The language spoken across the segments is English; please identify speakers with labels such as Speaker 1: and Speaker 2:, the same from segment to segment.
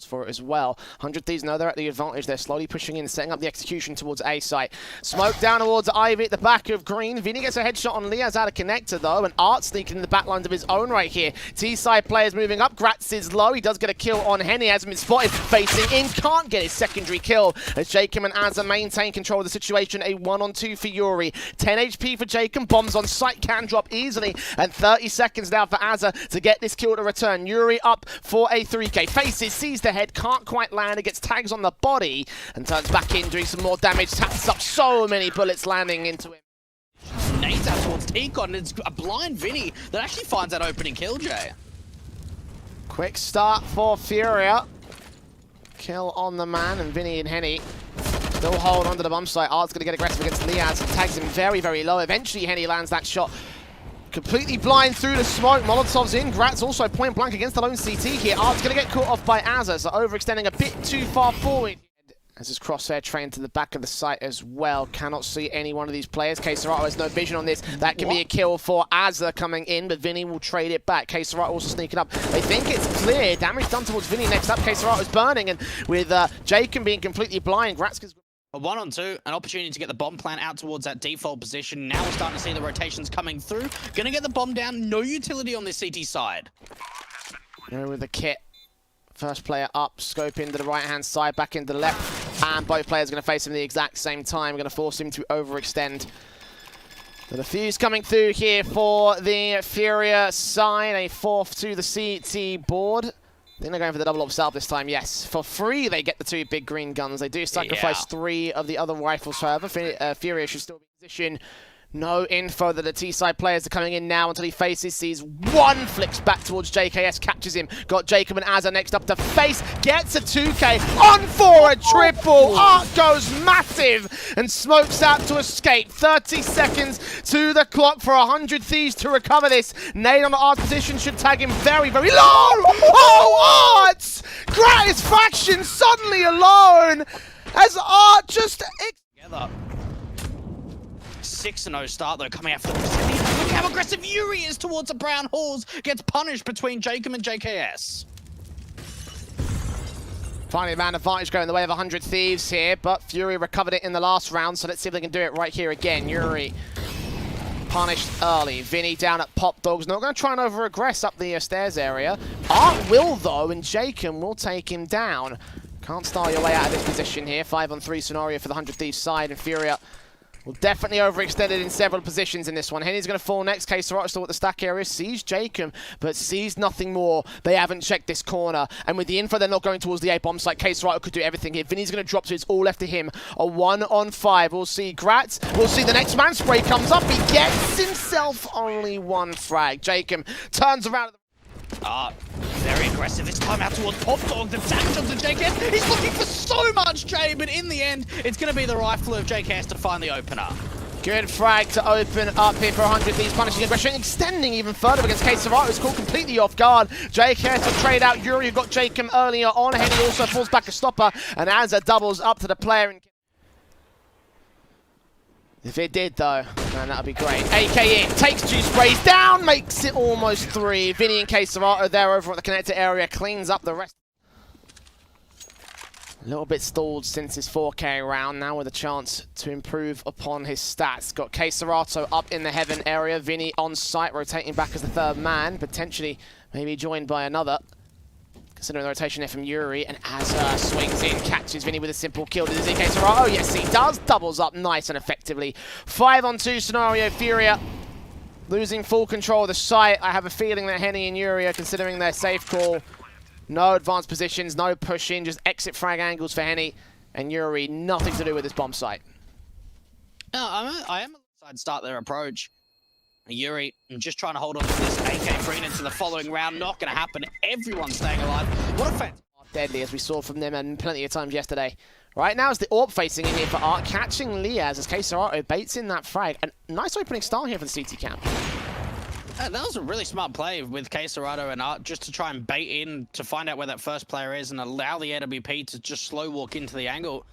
Speaker 1: for it as well. 100 Thieves know they're at the advantage. They're slowly pushing in, setting up the execution towards A site. Smoke down towards Ivy at the back of Green. Vinny gets a headshot on Liaz out of connector though, and Art sneaking in the backlines of his own right here. T-side players moving up. Gratz is low. He does get a kill on Henny. Hasn't been spotted. Facing in, can't get his secondary kill as Jacob and Azza maintain control of the situation. A 1-on-2 for Yuri. 10 HP for Jacob. Bombs on site can drop easily, and 30 seconds now for Azza to get this kill to return. Yuri up for a 3K. Faces, sees the head, can't quite land. It gets tags on the body and turns back in, doing some more damage. Taps up so many bullets landing into him.
Speaker 2: Nades out towards T-Con, and it's a blind Vinny that actually finds that opening kill, Jay.
Speaker 1: Quick start for Furia. Kill on the man, and Vinny and Henny still hold onto the bomb site. Art's going to get aggressive against Liaz and tags him very, very low. Eventually, Henny lands that shot. Completely blind through the smoke. Molotov's in. Gratz also point blank against the lone CT here. Art's going to get caught off by Azza, so overextending a bit too far forward. As his crosshair trained to the back of the site as well. Cannot see any one of these players. Kserato has no vision on this. That can be a kill for Azza coming in, but Vinny will trade it back. Kserato also sneaking up. They think it's clear. Damage done towards Vinny next up. Kserato is burning, and with Jacob being completely blind, Gratz
Speaker 2: A 1-on-2, an opportunity to get the bomb plant out towards that default position. Now we're starting to see the rotations coming through. Gonna get the bomb down. No utility on this CT side.
Speaker 1: With the kit. First player up, scope into the right-hand side, back into the left. And both players are going to face him at the exact same time. Going to force him to overextend. The defuse coming through here for the Furia side. A fourth to the CT board. I think they're going for the double upsell this time, yes. For free, they get the two big green guns. They do sacrifice three of the other rifles, however. Furia should still be in position. No info that the T-side players are coming in now until he faces, sees one, flicks back towards JKS, catches him. Got Jacob and Azza next up to face, gets a 2K, on for a triple. Art goes massive and smokes out to escape. 30 seconds to the clock for 100 Thieves to recover this. Nade on the Art's position should tag him very, very low. Oh, Art! Gratisfaction suddenly alone as Art just...
Speaker 2: Together. 6-0 start though, coming out for the Pacific. Look how aggressive Yuri is towards the Brown Halls. Gets punished between Jacob and JKS.
Speaker 1: Finally, man advantage going the way of 100 Thieves here, but Fury recovered it in the last round, so let's see if they can do it right here again. Yuri punished early. Vinny down at Pop Dogs. Not going to try and over-aggress up the stairs area. Art will, though, and Jacob will take him down. Can't style your way out of this position here. 5-on-3 scenario for the 100 Thieves side, and Furia will definitely overextended in several positions in this one. Henny's going to fall next. Kserato still at the stack area. Sees Jacob, but sees nothing more. They haven't checked this corner. And with the info, they're not going towards the A bomb site. Kserato could do everything here. Vinny's going to drop, so it's all left to him. A 1-on-5. We'll see Gratz. We'll see the next man. Spray comes up. He gets himself only one frag. Jacob turns around.
Speaker 2: Very aggressive this time out towards Pop Dog. The damage onto JKS. He's looking for so much, Jay, but in the end, it's going to be the rifle of JKS to find the opener.
Speaker 1: Good frag to open up here for 100 Thieves, punishing aggression, extending even further against Kserato. It's caught completely off guard. JKS to trade out Yuri, who got Jacob earlier on. Henny also falls back a stopper, and Azza doubles up to the player. If it did, though, man, that would be great. AK in, takes 2 sprays down, makes it almost 3. Vinny and Kserato there over at the connector area, cleans up the rest. A little bit stalled since his 4K round, now with a chance to improve upon his stats. Got Kserato up in the heaven area, Vinny on site, rotating back as the third man, potentially maybe joined by another. Considering the rotation there from Yuri, and Azza swings in, catches Vinny with a simple kill. Does he Kserato? Oh, yes, he does. Doubles up nice and effectively. 5-on-2 scenario, Furia losing full control of the site. I have a feeling that Henny and Yuri are considering their safe call. No advanced positions, no push in, just exit frag angles for Henny. And Yuri, nothing to do with this bomb site.
Speaker 2: No, I am side start their approach. Yuri just trying to hold on to this AK-free into the following round. Not going to happen. Everyone's staying alive. What a fan.
Speaker 1: Deadly, as we saw from them and plenty of times yesterday. Right now is the AWP facing in here for Art, catching Liaz as Kserato baits in that frag. A nice opening start here for the CT camp.
Speaker 2: That was a really smart play with Kserato and Art, just to try and bait in to find out where that first player is and allow the AWP to just slow walk into the angle.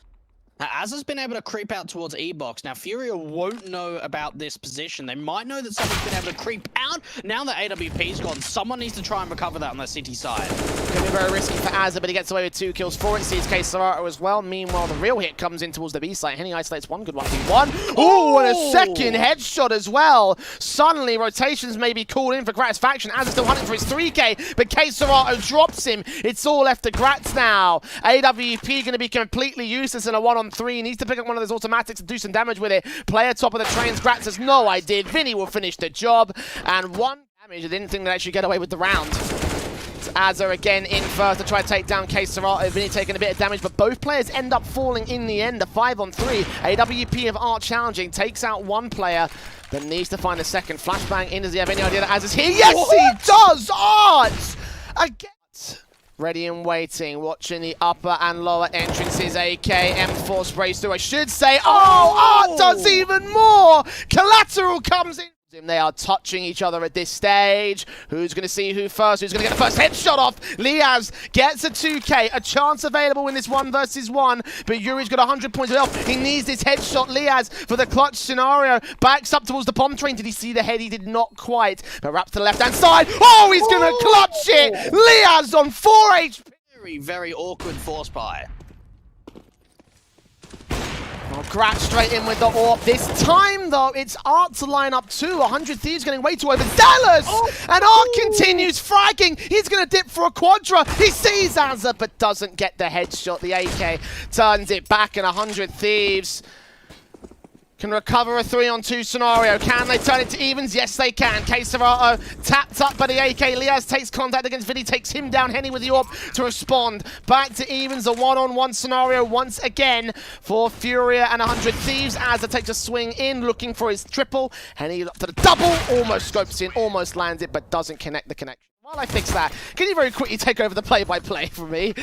Speaker 2: Now, Az has been able to creep out towards E-Box. Now, Furia won't know about this position. They might know that someone's been able to creep out. Now that AWP's gone, someone needs to try and recover that on the city side.
Speaker 1: Could be very risky for Azza, but he gets away with 2 kills for it. Sees Serato as well. Meanwhile, the real hit comes in towards the B side. Henny isolates one good 1v1. Oh, and a second headshot as well. Suddenly, rotations may be called in for Gratisfaction. Azza's still hunting for his 3k, but Serato drops him. It's all left to Gratz now. AWP going to be completely useless in a 1-on-3. He needs to pick up one of those automatics and do some damage with it. Player top of the trains. Gratz says, no, I did. Vinny will finish the job. And 1 damage. I didn't think they'd actually get away with the round. Azza again in first to try to take down Serato. Vinny taking a bit of damage, but both players end up falling in the end. A 5-on-3. AWP of Art challenging, takes out one player, then needs to find a second. Flashbang in. Does he have any idea that Azza's here? Yes, he does! Art! Again. Ready and waiting, watching the upper and lower entrances. AK, M4 sprays through, I should say. Oh, Art does even more! Collateral comes in. They are touching each other at this stage. Who's going to see who first? Who's going to get the first headshot off? Liaz gets a 2k. A chance available in this 1 versus 1. But Yuri's got 100 points of health. He needs this headshot. Liaz for the clutch scenario. Backs up towards the bomb train. Did he see the head? He did not quite. But wraps to the left-hand side. Oh, he's going to clutch it. Liaz on 4 HP.
Speaker 2: Very, very awkward force buy.
Speaker 1: Gratz straight in with the AWP. This time, though, it's Art to line up 2. 100 Thieves getting way too overzealous. And Art continues fragging. He's going to dip for a quadra. He sees Azza, but doesn't get the headshot. The AK turns it back, and 100 Thieves can recover a 3-on-2 scenario. Can they turn it to evens? Yes, they can. Serato tapped up by the AK. Liaz takes contact against Vinny, takes him down. Henny with the AWP to respond. Back to evens, a 1-on-1 scenario once again for Furia and 100 Thieves. Azza takes a swing in, looking for his triple. Henny up to the double, almost scopes in, almost lands it, but doesn't connect the connection. While I fix that, can you very quickly take over the play-by-play for me?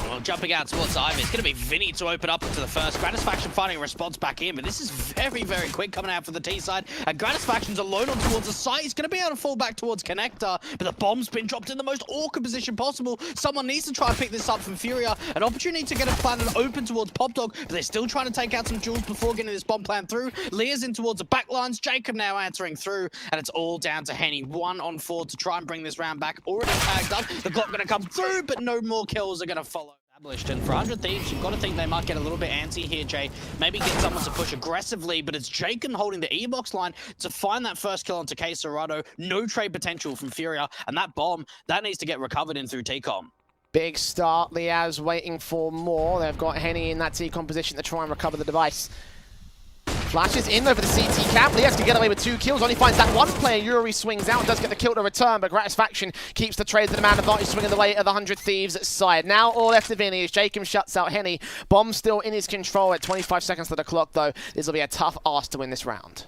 Speaker 2: Well, jumping out towards Ivy, it's going to be Vinny to open up into the first. Gratisfaction finding a response back in, but this is very, very quick coming out for the T side. And Gratisfaction's alone on towards the site. He's going to be able to fall back towards Connector, but the bomb's been dropped in the most awkward position possible. Someone needs to try and pick this up from Furia. An opportunity to get a plan and open towards Pop Dog, but they're still trying to take out some jewels before getting this bomb plan through. Leah's in towards the back lines. Jacob now answering through, and it's all down to Henny. 1-on-4 to try and bring this round back. Already tagged up. The Glock going to come through, but no more kills are going to follow. And for 100 Thieves, you've got to think they might get a little bit antsy here, Jay. Maybe get someone to push aggressively, but it's Jacob holding the E-Box line to find that first kill onto Serato. No trade potential from Furia, and that bomb, that needs to get recovered in through TCOM.
Speaker 1: Big start. Liaz waiting for more. They've got Henny in that TCOM position to try and recover the device. Flashes in over the CT camp. Liaz can get away with 2 kills. Only finds that one player. Yuri swings out, does get the kill to return, but Gratisfaction keeps the trade to the man advantage, swinging the way of the 100 Thieves side. Now all left to Vinny as Jacob shuts out Henny. Bomb still in his control at 25 seconds to the clock, though. This will be a tough ask to win this round.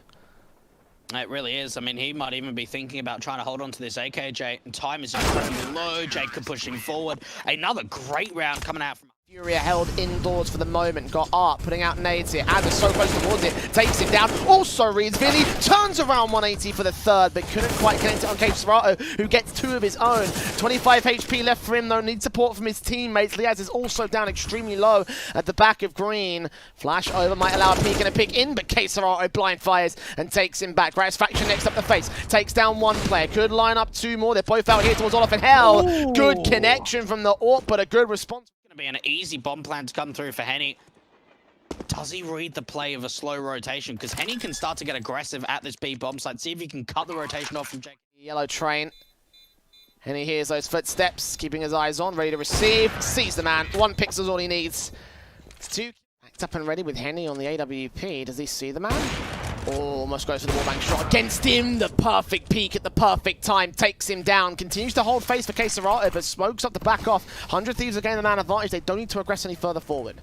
Speaker 2: It really is. I mean, he might even be thinking about trying to hold on to this AKJ. And time is incredibly low. Jacob pushing forward. Another great round coming out from
Speaker 1: Furia held indoors for the moment. Got Art putting out nades here. Azza so close towards it. Takes him down. Also reads Vinny. Turns around 180 for the third, but couldn't quite connect it on Serato, who gets 2 of his own. 25 HP left for him, though. Needs support from his teammates. Liaz is also down extremely low at the back of green. Flash over might allow a peek and a pick in, but Serato blind fires and takes him back. Gratisfaction next up the face. Takes down 1 player. Could line up 2 more. They're both out here towards Olaf and Hell. Ooh. Good connection from the AWP, but a good response.
Speaker 2: Be an easy bomb plan to come through for Henny. Does he read the play of a slow rotation? Because Henny can start to get aggressive at this B bomb site. See if he can cut the rotation off from Jake.
Speaker 1: Yellow train. Henny hears those footsteps, keeping his eyes on, ready to receive. Sees the man. 1 pixel's all he needs. It's 2 backed up and ready with Henny on the AWP. Does he see the man? Almost goes for the wallbang shot against him. The perfect peek at the perfect time. Takes him down. Continues to hold face for Serato, but smokes up the back off. 100 Thieves are getting the man advantage. They don't need to aggress any further forward.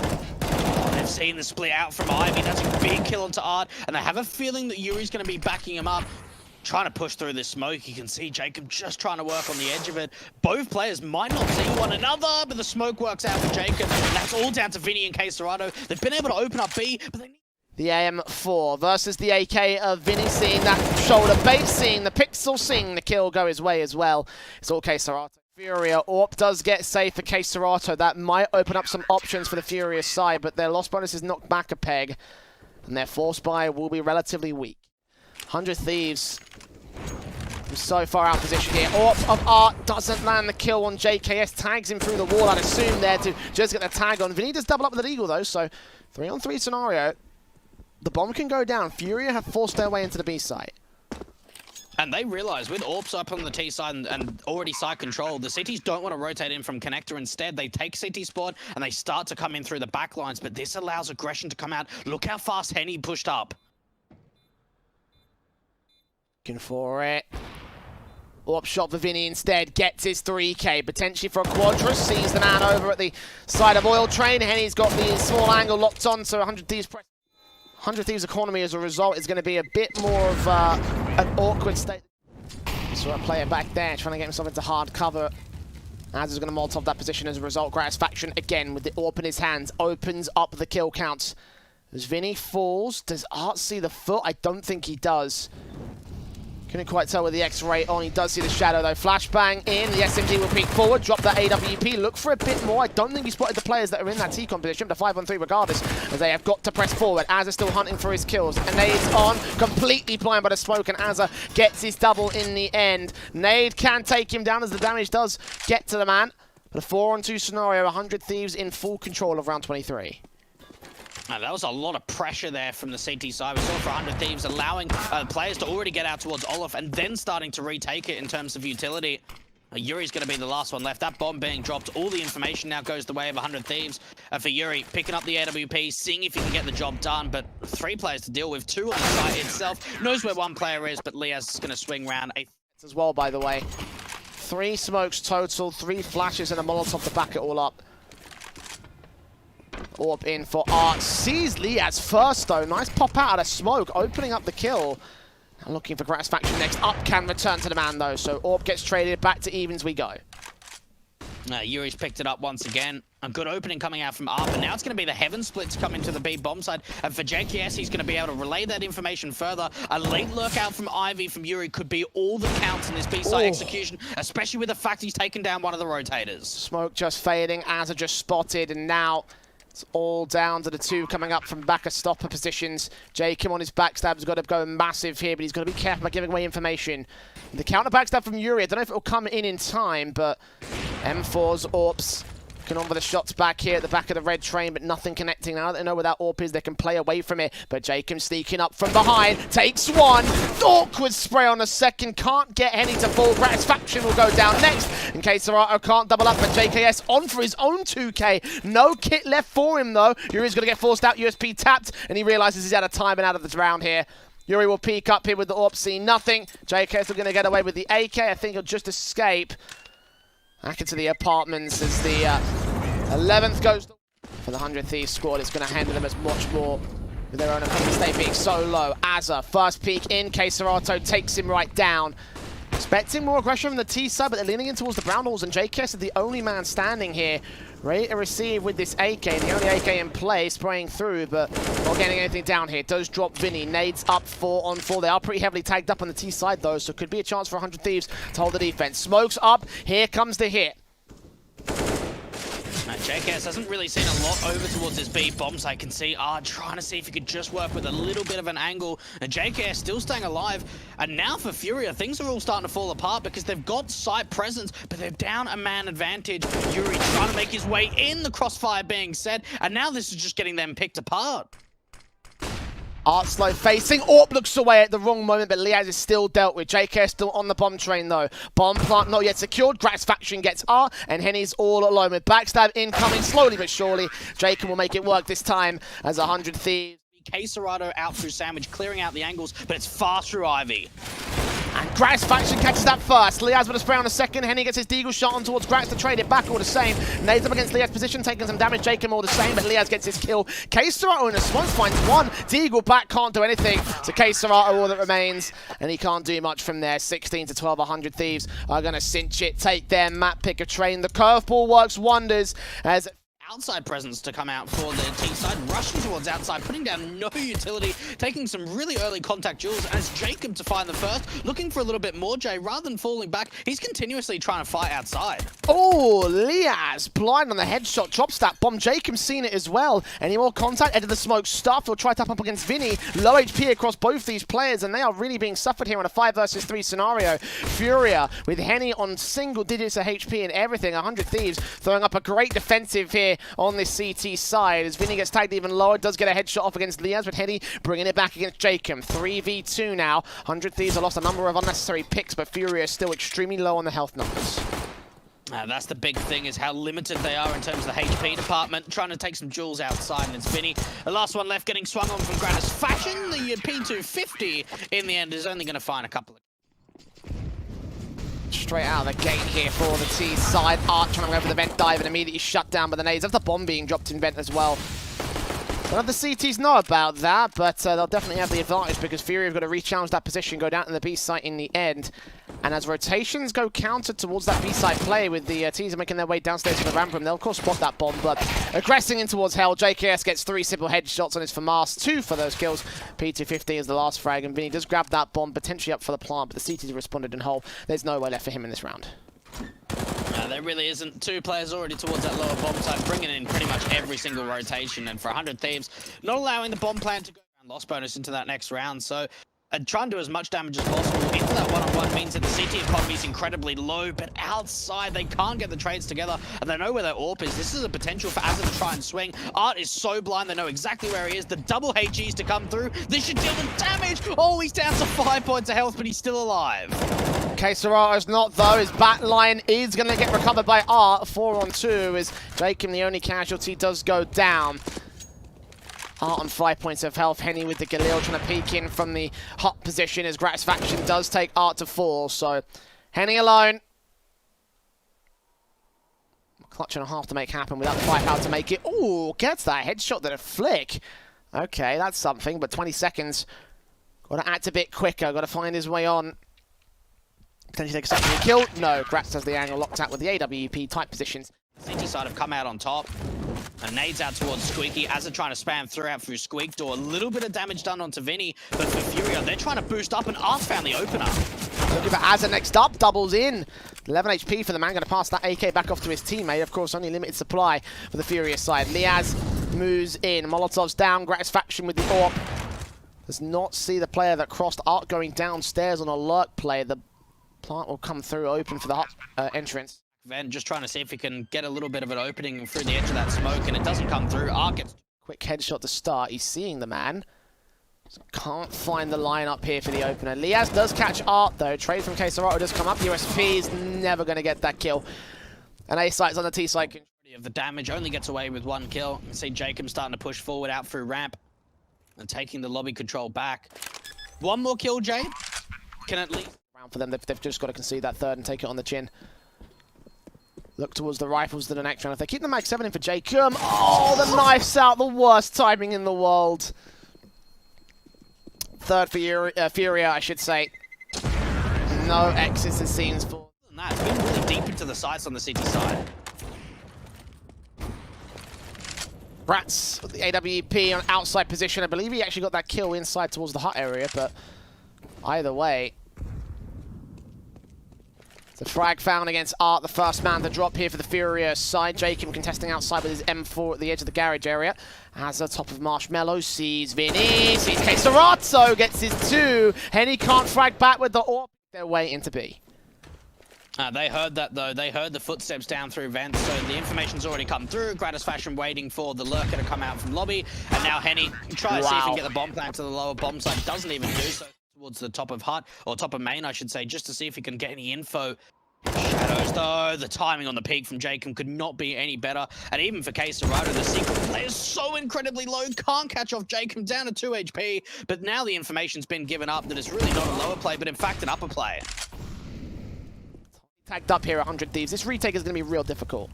Speaker 2: They've seen the split out from Ivy. That's a big kill onto Art. And they have a feeling that Yuri's going to be backing him up. Trying to push through this smoke. You can see Jacob just trying to work on the edge of it. Both players might not see one another, but the smoke works out for Jacob. And that's all down to Vinny and Serato. They've been able to open up B, but they need...
Speaker 1: The AM4 versus the AK of Vinny, seeing that shoulder bait, seeing the pixel, seeing the kill go his way as well. It's all Serato. Furia. Orp does get safe for K Serato. That might open up some options for the Furia side, but their loss bonus is knocked back a peg, and their force buy will be relatively weak. 100 Thieves so far out of position here. Orp of Art doesn't land the kill on JKS, tags him through the wall, I'd assume there to just get the tag on. Vinny does double up with an Eagle though, so 3-on-3 scenario. The bomb can go down. Furia have forced their way into the B site.
Speaker 2: And they realize with Orps up on the T side and already side control, the CTs don't want to rotate in from connector. Instead, they take CT spawn and they start to come in through the back lines, but this allows aggression to come out. Look how fast Henny pushed up.
Speaker 1: Looking for it. Orp shot for Vinny instead, gets his 3k, potentially for a quadra, sees the man over at the side of Oil Train. Henny's got the small angle locked on, so 100 Thieves press. 100 Thieves economy as a result is going to be a bit more of an awkward state. So a player back there trying to get himself into hard cover. Az is going to Molotov that position as a result. Gratisfaction again with the Orp in his hands opens up the kill counts. As Vinny falls, does Art see the foot? I don't think he does. Couldn't quite tell with the X-ray on. He does see the shadow though. Flashbang in. The SMG will peek forward. Drop that AWP. Look for a bit more. I don't think he spotted the players that are in that T-con position. The 5-on-3 regardless, as they have got to press forward. Azza still hunting for his kills. And Nade's on. Completely blind by the smoke. And Azza gets his double in the end. Nade can take him down as the damage does get to the man. But a 4-on-2 scenario. 100 Thieves in full control of round 23.
Speaker 2: That was a lot of pressure there from the CT side. We saw for 100 Thieves allowing players to already get out towards Olaf and then starting to retake it in terms of utility. Yuri's going to be the last one left. That bomb being dropped. All the information now goes the way of 100 Thieves. For Yuri, picking up the AWP, seeing if he can get the job done. But 3 players to deal with. 2 on the site itself. Knows where 1 player is, but Liaz is going to swing round.
Speaker 1: As well, by the way. 3 smokes total, 3 flashes and a Molotov to back it all up. Orp in for Art. Sees Liaz first though. Nice pop out of smoke, opening up the kill. Now looking for Gratisfaction next. Up can return to the man though, so Orp gets traded. Back to evens we go.
Speaker 2: Yuri's picked it up once again. A good opening coming out from Art, but now it's going to be the Heaven split to come into the B bomb side. And for JKS, he's going to be able to relay that information further. A late lurk out from Ivy from Yuri could be all that counts in this B side execution, especially with the fact he's taken down one of the rotators. Smoke
Speaker 1: just fading, Azza just spotted, and now it's all down to the 2 coming up from back of stopper positions. Jacob on his backstab's got to go massive here, but he's got to be careful about giving away information. The counter backstab from Yuri, I don't know if it will come in time, but M4's Orps can on for the shots back here at the back of the red train, but nothing connecting. Now that they know where that Orp is, they can play away from it. But Jacob sneaking up from behind, takes 1. Awkward spray on the second, can't get Henny to fall. Gratisfaction will go down next. In case Serato can't double up, but JKS on for his own 2k. No kit left for him though. Yuri's going to get forced out, USP tapped, and he realizes he's out of time and out of the round here. Yuri will peek up here with the Orp, see nothing. JKS are going to get away with the AK. I think he'll just escape. Back into the apartments as the 11th goes for the 100 Thieves squad. It's going to handle them as much more with their own economy state being so low. Azza, first peek in, K Serato takes him right down. Expecting more aggression from the T side, but they're leaning in towards the brown walls, and JKS is the only man standing here, ready to receive with this AK. The only AK in play, spraying through, but not getting anything down here. Does drop Vinny. Nades up 4-on-4. They are pretty heavily tagged up on the T side, though, so could be a chance for 100 Thieves to hold the defense. Smokes up. Here comes the hit.
Speaker 2: JKS hasn't really seen a lot over towards this B bomb site. Can see trying to see if he could just work with a little bit of an angle. And JKS still staying alive. And now for Furia, things are all starting to fall apart because they've got site presence, but they're down a man advantage. Yuri trying to make his way in, the crossfire being set, and now this is just getting them picked apart.
Speaker 1: Art slow facing. Orp looks away at the wrong moment, but Liaz is still dealt with. JK still on the bomb train, though. Bomb plant not yet secured. Gratisfaction gets R, and Henny's all alone with backstab incoming slowly but surely. Jacob will make it work this time as 100 Thieves.
Speaker 2: K Serato out through Sandwich, clearing out the angles, but it's fast through Ivy.
Speaker 1: And Gratisfaction catches that first. Liaz with a spray on the second. Henny gets his deagle shot on towards Gratis to trade it back all the same. Nades up against Liaz's position, taking some damage. Jacob all the same, but Liaz gets his kill. K Serato in a smoke finds 1. Deagle back, can't do anything. So K Serato all that remains, and he can't do much from there. 16 to 12, 100 Thieves are going to cinch it, take their map pick a train. The curveball works wonders as
Speaker 2: outside presence to come out for the T side, rushing towards outside, putting down no utility, taking some really early contact duels as Jacob to find the first, looking for a little bit more. Jay, rather than falling back, he's continuously trying to fight outside.
Speaker 1: Oh, Liaz blind on the headshot, drops that bomb. Jacob's seen it as well. Any more contact? Edge of the smoke. Starfield try to up against Vinny. Low HP across both these players, and they are really being suffered here in a 5 versus 3 scenario. Furia with Henny on single digits of HP and everything. 100 Thieves throwing up a great defensive here on this CT side as Vinny gets tagged even lower. Does get a headshot off against Liaz, but Henny bringing it back against Jacob. 3v2 now. 100 Thieves have lost a number of unnecessary picks, but Furia is still extremely low on the health numbers.
Speaker 2: That's the big thing, is how limited they are in terms of the HP department. Trying to take some jewels outside, and it's Vinny. The last one left getting swung on from Gratis Fashion. The P250 in the end is only going to find a couple of...
Speaker 1: Straight out of the gate here for the T side. Art trying to go for the vent dive and immediately shut down by the nades. That's the bomb being dropped in vent as well. None of the CTs know about that, but they'll definitely have the advantage because Fury have got to re-challenge that position, go down to the B site in the end. And as rotations go counter towards that B site play with the T's making their way downstairs to the ramp room, they'll of course spot that bomb, but aggressing in towards Hell. JKS gets 3 simple headshots on his FAMAS, 2 for those kills. P250 is the last frag, and Vinny does grab that bomb, potentially up for the plant, but the CTs responded in whole. There's nowhere left for him in this round.
Speaker 2: There really isn't. 2 players already towards that lower bomb side, bringing in pretty much every single rotation, and for 100 Thieves, not allowing the bomb plant to go around loss bonus into that next round, so trying to do as much damage as possible into that one-on-one means that the CT economy is incredibly low, but outside they can't get the trades together, and they know where their AWP is. This is a potential for Azza to try and swing. Art is so blind, they know exactly where he is. The double HGs to come through. This should deal with damage. Oh, he's down to 5 points of health, but he's still alive.
Speaker 1: K-Serato's not, though. His back line is going to get recovered by Art. 4 on 2 as Jacob, the only casualty, does go down. Art on 5 points of health. Henny with the Galil trying to peek in from the hot position as Gratisfaction does take Art to 4. So Henny alone. Clutch and a half to make happen without the firepower to make it. Ooh, gets that headshot that a flick. Okay, that's something, but 20 seconds. Got to act a bit quicker. Got to find his way on. Potentially take a secondary kill. No, Gratz has the angle locked out with the AWP type positions.
Speaker 2: CT side have come out on top. And nades out towards Squeaky. Azza trying to spam through Squeak Door. A little bit of damage done onto Vinny, but for Furia, they're trying to boost up, and Art's found the opener.
Speaker 1: Looking for Azza next up, doubles in. 11 HP for the man, going to pass that AK back off to his teammate. Of course, only limited supply for the Furious side. Liaz moves in. Molotov's down. Gratisfaction with the AWP. Does not see the player that crossed. Art going downstairs on a lurk play. The plant will come through open for the entrance.
Speaker 2: Ven just trying to see if he can get a little bit of an opening through the edge of that smoke, and it doesn't come through. Art gets...
Speaker 1: Quick headshot to start. He's seeing the man. Can't find the line up here for the opener. Liaz does catch Art, though. Trade from K-Serato does come up. USP is never going to get that kill. And A-Site's on the T-side.
Speaker 2: Of the damage, only gets away with 1 kill. You can see Jacob starting to push forward out through ramp and taking the lobby control back. 1 more kill, Jade. Can at least...
Speaker 1: For them, they've just got to concede that third and take it on the chin. Look towards the rifles to the next round. If they keep the Mag 7 in for Jacob, oh, the knife's out. The worst timing in the world. Third for Furia, I should say. No exits, it seems. For
Speaker 2: it's been really deep into the sights on the CT side.
Speaker 1: Bratz with the AWP on outside position. I believe he actually got that kill inside towards the hut area, but either way. The frag found against Art, the first man to drop here for the Furia side. Jacob contesting outside with his M4 at the edge of the garage area. As the top of Marshmallow sees Vinny, sees K-Serato, gets his 2. Henny can't frag back with the AWP. Their way into B.
Speaker 2: They heard that, though. They heard the footsteps down through vents, so the information's already come through. Gratisfaction waiting for the lurker to come out from lobby. And now Henny tries to see if he can get the bomb plant to the lower bomb site. Doesn't even do so. Towards the top of hut, or top of main, I should say, just to see if he can get any info. Shadows, though, the timing on the peak from Jacob could not be any better. And even for K-Serato, the secret play is so incredibly low, can't catch off Jacob, down to 2 HP. But now the information's been given up that it's really not a lower play, but in fact an upper play.
Speaker 1: Tagged up here, 100 Thieves. This retake is going to be real difficult.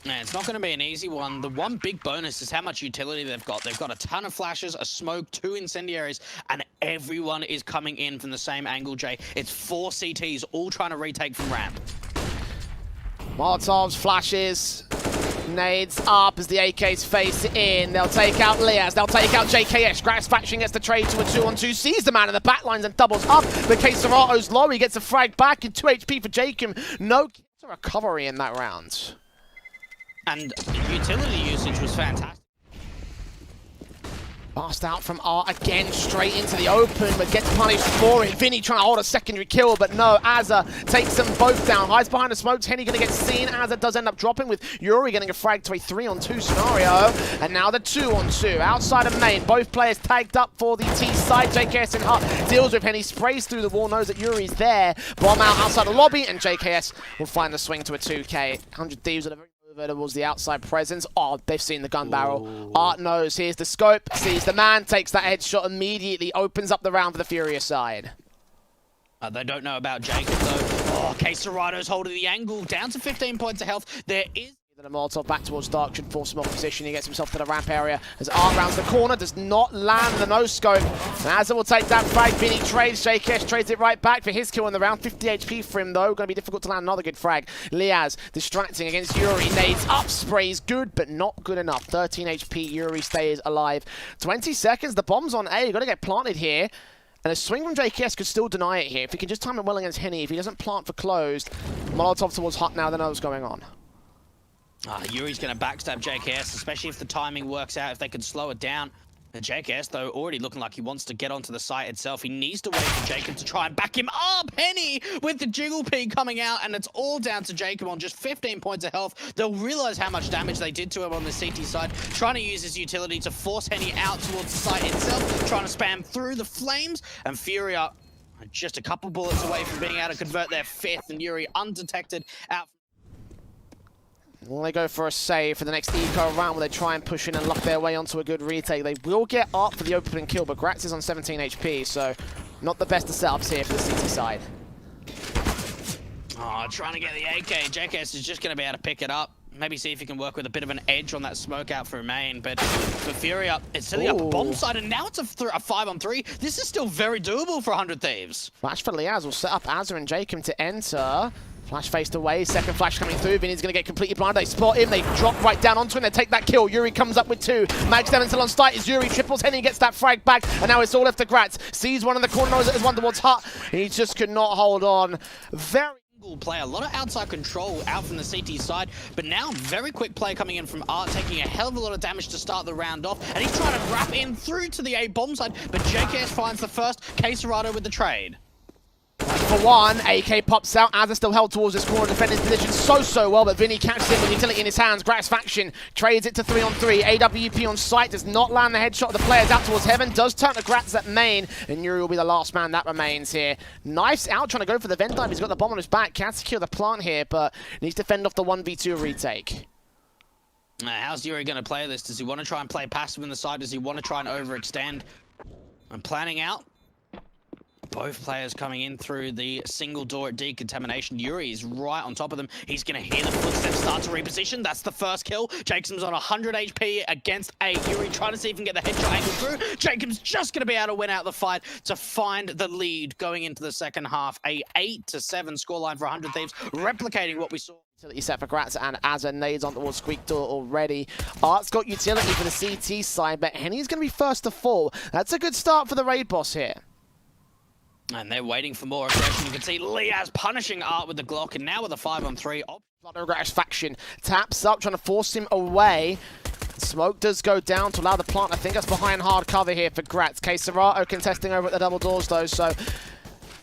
Speaker 2: Man, it's not going to be an easy one. The one big bonus is how much utility they've got. They've got a ton of flashes, a smoke, 2 incendiaries, and everyone is coming in from the same angle, Jay. It's 4 CTs all trying to retake from ramp.
Speaker 1: Molotovs, flashes. Nades up as the AKs face in. They'll take out Liaz. They'll take out JKS. Gratisfaction gets the trade to a 2-on-2. Sees the man in the backlines and doubles up. But Keserato's low. He gets a frag back and 2 HP for Jacob. No recovery in that round.
Speaker 2: And utility usage was fantastic.
Speaker 1: Blast out from Art again, straight into the open, but gets punished for it. Vinny trying to hold a secondary kill, but no, Azza takes them both down. Hides behind the smokes, Henny gonna get seen. Azza does end up dropping with Yuri getting a frag to a 3-on-2 scenario. And now the 2-on-2 outside of main. Both players tagged up for the T side. JKS and Hart deals with Henny, sprays through the wall, knows that Yuri's there. Bomb out outside the lobby, and JKS will find the swing to a 2K. 100 Thieves at a very towards the outside presence. Oh, they've seen the gun barrel. Ooh. Art knows. Here's the scope. Sees the man. Takes that headshot immediately. Opens up the round for the Furia side.
Speaker 2: They don't know about Jacob, though. Oh, Keserato's holding the angle. Down to 15 points of health. There is...
Speaker 1: The Molotov back towards Dark should force him off position. He gets himself to the ramp area as Art rounds the corner, does not land the no-scope. Azza will take that frag. Vinny trades. JKS trades it right back for his kill in the round. 50 HP for him, though. Going to be difficult to land another good frag. Liaz distracting against Yuri. Nades up, sprays good, but not good enough. 13 HP. Yuri stays alive. 20 seconds. The bomb's on A. You've got to get planted here. And a swing from JKS could still deny it here. If he can just time it well against Henny, if he doesn't plant for closed, Molotov towards Hut now, they know what's going on.
Speaker 2: Yuri's going to backstab JKS, especially if the timing works out, if they can slow it down. And JKS, though, already looking like he wants to get onto the site itself. He needs to wait for Jacob to try and back him up. Henny with the jiggle P coming out, and it's all down to Jacob on just 15 points of health. They'll realize how much damage they did to him on the CT side, trying to use his utility to force Henny out towards the site itself, trying to spam through the flames, and Furia just a couple bullets away from being able to convert their 5th, and Yuri undetected out.
Speaker 1: Will they go for a save for the next eco round where they try and push in and lock their way onto a good retake? They will get up for the opening kill, but Gratz is on 17 HP, so not the best of setups here for the CT side.
Speaker 2: Oh, trying to get the AK. JKS is just going to be able to pick it up. Maybe see if he can work with a bit of an edge on that smoke out for main, but for Furia, it's setting up a bomb side, and now it's a 5-on-3. This is still very doable for 100 Thieves.
Speaker 1: Flash for Liaz will set up Azza and Jacob to enter. Flash faced away, second flash coming through. Vinny's going to get completely blinded. They spot him, they drop right down onto him, they take that kill. Yuri comes up with 2. Max Devon still on site as Yuri triples Henny, gets that frag back, and now it's all left to Gratz. Sees one in the corner, knows it is one towards Hut. He just could not hold on. Very
Speaker 2: play, a lot of outside control out from the CT side, but now very quick play coming in from Art, taking a hell of a lot of damage to start the round off, and he's trying to wrap in through to the A bomb side, but JKS finds the first. Keserato with the trade.
Speaker 1: For one, AK pops out. Azza still held towards this corner, defending his position so well, but Vinny catches it with utility in his hands. Gratisfaction trades it to 3-on-3. AWP on site does not land the headshot of the players out towards heaven. Does turn to Gratz at main, and Yuri will be the last man that remains here. Knifes out, trying to go for the vent dive. He's got the bomb on his back. Can't secure the plant here, but needs to fend off the 1v2 retake.
Speaker 2: How's Yuri going to play this? Does he want to try and play passive in the side? Does he want to try and overextend? I'm planning out. Both players coming in through the single door at decontamination. Yuri is right on top of them. He's going to hear the footsteps start to reposition. That's the first kill. Jacob's on 100 HP against A. Yuri trying to see if he can get the headshot angle through. Jacob's just going to be able to win out the fight to find the lead going into the second half. A 8-7 scoreline for 100 Thieves, replicating what we saw.
Speaker 1: Utility set for Gratz, and Azza nades on towards Squeak Door already. Art's got utility for the CT side, but Henny's going to be first to fall. That's a good start for the raid boss here.
Speaker 2: And they're waiting for more aggression. You can see Liaz punishing Art with the Glock, and now with a 5-on-3.
Speaker 1: Gratisfaction taps up, trying to force him away. Smoke does go down to allow the plant. I think that's behind hard cover here for Gratz. Keserato contesting over at the double doors, though, so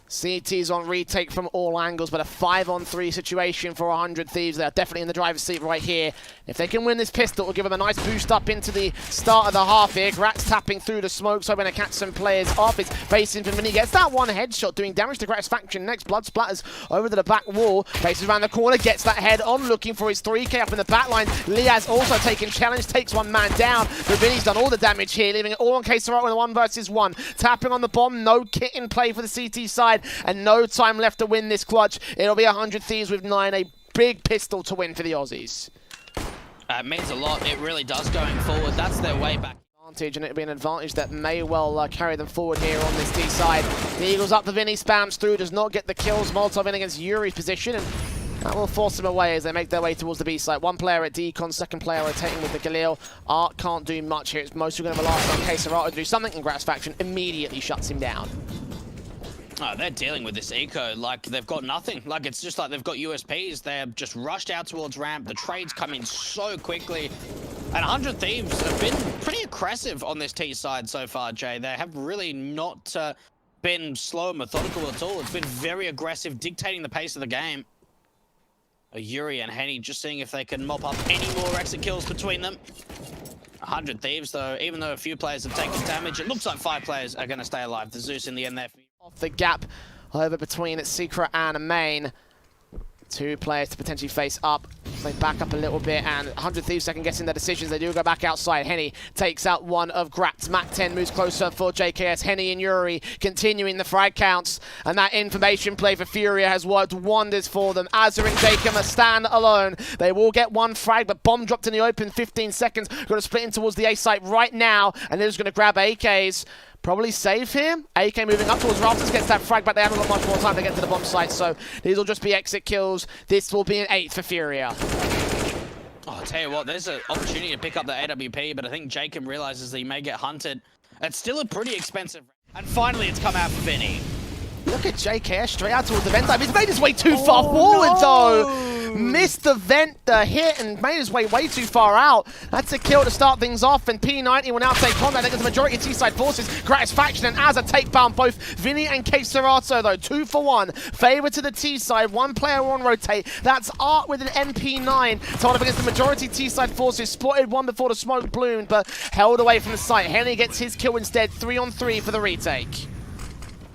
Speaker 1: CT's on retake from all angles, but a 5-on-3 situation for 100 Thieves. They're definitely in the driver's seat right here. If they can win this pistol, it'll give them a nice boost up into the start of the half here. Gratz tapping through the smoke, so when to catch some players off. It's facing from Vinny. Gets that one headshot, doing damage to Gratisfaction. Next, blood splatters over to the back wall. Faces around the corner, gets that head on, looking for his 3K up in the back line. Liaz also taking challenge, takes one man down. But Vinny's done all the damage here, leaving it all on Keserato in a 1 versus 1. Tapping on the bomb, no kit in play for the CT side, and no time left to win this clutch. It'll be 100 Thieves with 9, a big pistol to win for the Aussies.
Speaker 2: It means a lot. It really does going forward. That's their way back.
Speaker 1: And it'll be an advantage that may well carry them forward here on this D side. The Eagles up for Vinny, spams through, does not get the kills. Molotov in against Yuri's position, and That will force them away as they make their way towards the B site. One player at decon, second player rotating with the Galil. Art can't do much here. It's mostly going to rely on Csgo to do something, and Gratisfaction immediately shuts him down.
Speaker 2: Oh, they're dealing with this eco like they've got nothing. Like, it's just like they've got USPs. They're just rushed out towards ramp. The trades come in so quickly. And 100 Thieves have been pretty aggressive on this T side so far, Jay. They have really not been slow and methodical at all. It's been very aggressive, dictating the pace of the game. Yuri and Henny just seeing if they can mop up any more exit kills between them. 100 Thieves, though, even though a few players have taken damage, it looks like 5 players are going to stay alive. The Zeus in the end there.
Speaker 1: Off the gap over between Secret and Main. 2 players to potentially face up. They back up a little bit, and 100 Thieves second guessing their decisions. They do go back outside. Henny takes out one of Grats. Mac 10 moves closer for JKS. Henny and Yuri continuing the frag counts, and that information play for Furia has worked wonders for them. Azza and Jacob are stand alone. They will get one frag, but bomb dropped in the open. 15 seconds. Got to split in towards the A site right now, and they're just going to grab AKs. Probably save him. AK moving up towards Rafters, gets that frag, but they haven't got much more time to get to the bomb site, so these will just be exit kills. This will be an 8th for Furia.
Speaker 2: Oh, I'll tell you what, there's an opportunity to pick up the AWP, but I think Jacob realizes that he may get hunted. It's still a pretty expensive. And finally, it's come out for Vinny.
Speaker 1: Look at JKS straight out towards the vent dive. He's made his way too far forward, though. Missed the vent, the hit, and made his way too far out. That's a kill to start things off, and P90 will now take contact against the majority of T-side forces. Gratisfaction and Azza take down both Vinny and Csgo, though. 2 for 1. Favor to the T-side. 1 player on rotate. That's Art with an MP9. Tied up against the majority T-side forces. Spotted one before the smoke bloomed, but held away from the site. Henny gets his kill instead. 3 on 3 for the retake.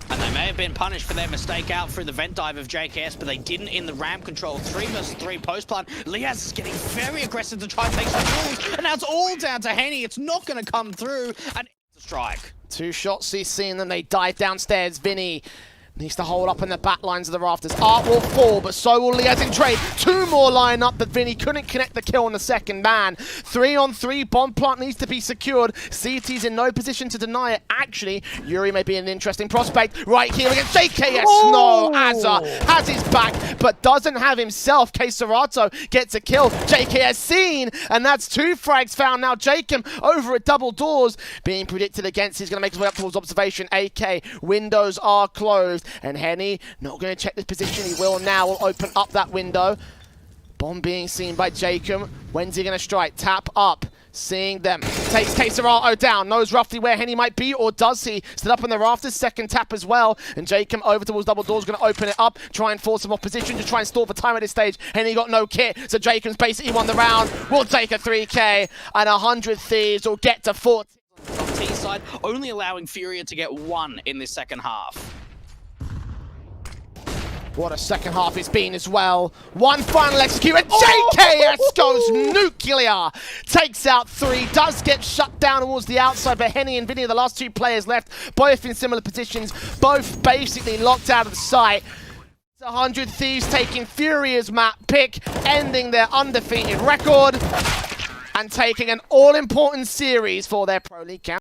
Speaker 2: And they may have been punished for their mistake out through the vent dive of JKS, but they didn't in the ramp control. 3 versus 3 post plant. Liaz is getting very aggressive to try and take some kills, and now it's all down to Henny. It's not going to come through, and it's a strike.
Speaker 1: 2 shots he's seen them. They dive downstairs. Vinny needs to hold up in the back lines of the rafters. Art will fall, but so will Liaz in trade. 2 more line up, but Vinny couldn't connect the kill on the second man. 3 on 3, bomb plant needs to be secured. CT's in no position to deny it. Actually, Yuri may be an interesting prospect right here against JKS. No, Azza has his back, but doesn't have himself. Csgo gets a kill. JKS seen, and that's 2 frags found now. Jacob over at double doors, being predicted against. He's going to make his way up towards observation. AK, windows are closed. And Henny not going to check this position. He will now. Will open up that window. Bomb being seen by Jacob. When's he going to strike? Tap up. Seeing them. Takes Csgo down. Knows roughly where Henny might be, or does he? Stood up in the rafters. Second tap as well. And Jacob over towards double doors. Going to open it up. Try and force some opposition to try and stall for time at this stage. Henny got no kit. So Jacob's basically won the round. Will take a 3K. And 100 Thieves will get to 40.
Speaker 2: On T side, only allowing Furia to get 1 in this second half.
Speaker 1: What a second half it's been as well. 1 final execute, and JKS goes nuclear. Takes out 3, does get shut down towards the outside, but Henny and Vinny are the last 2 players left, both in similar positions, both basically locked out of the site. 100 Thieves taking Furia's map pick, ending their undefeated record, and taking an all-important series for their Pro League camp.